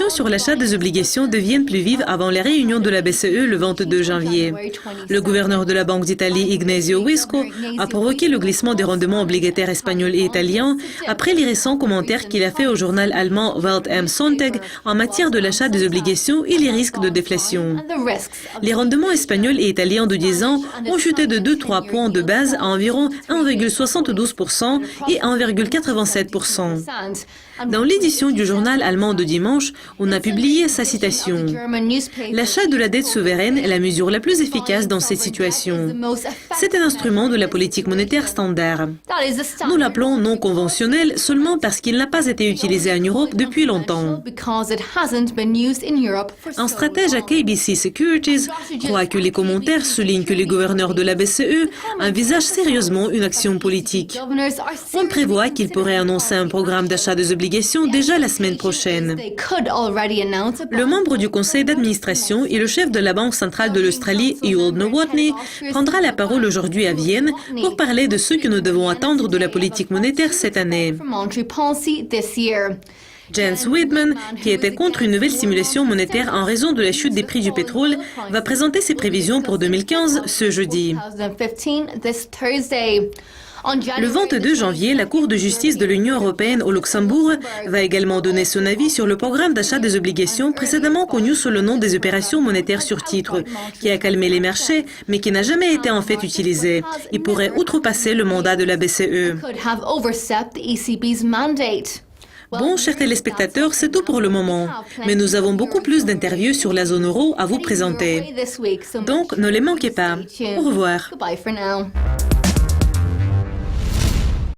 discussions sur l'achat des obligations deviennent plus vives avant les réunions de la BCE le 22 janvier. Le gouverneur de la Banque d'Italie, Ignazio Visco, a provoqué le glissement des rendements obligataires espagnols et italiens après les récents commentaires qu'il a fait au journal allemand Welt am Sonntag en matière de l'achat des obligations et les risques de déflation. Les rendements espagnols et italiens de 10 ans ont chuté de 2-3 points de base à environ 1,72% et 1,87%. Dans l'édition du journal allemand de dimanche, on a publié sa citation. L'achat de la dette souveraine est la mesure la plus efficace dans cette situation. C'est un instrument de la politique monétaire standard. Nous l'appelons non conventionnel seulement parce qu'il n'a pas été utilisé en Europe depuis longtemps. Un stratège à KBC Securities croit que les commentaires soulignent que les gouverneurs de la BCE envisagent sérieusement une action politique. On prévoit qu'ils pourraient annoncer un programme d'achat des obligations déjà la semaine prochaine. Le membre du conseil d'administration et le chef de la Banque centrale de l'Australie, Ewald Nowotny, prendra la parole aujourd'hui à Vienne pour parler de ce que nous devons attendre de la politique monétaire cette année. Jens Weidmann, qui était contre une nouvelle stimulation monétaire en raison de la chute des prix du pétrole, va présenter ses prévisions pour 2015 ce jeudi. Le 22 janvier, la Cour de justice de l'Union européenne au Luxembourg va également donner son avis sur le programme d'achat des obligations précédemment connu sous le nom des opérations monétaires sur titre, qui a calmé les marchés, mais qui n'a jamais été en fait utilisé. Il pourrait outrepasser le mandat de la BCE. Bon, chers téléspectateurs, c'est tout pour le moment. Mais nous avons beaucoup plus d'interviews sur la zone euro à vous présenter. Donc, ne les manquez pas. Au revoir.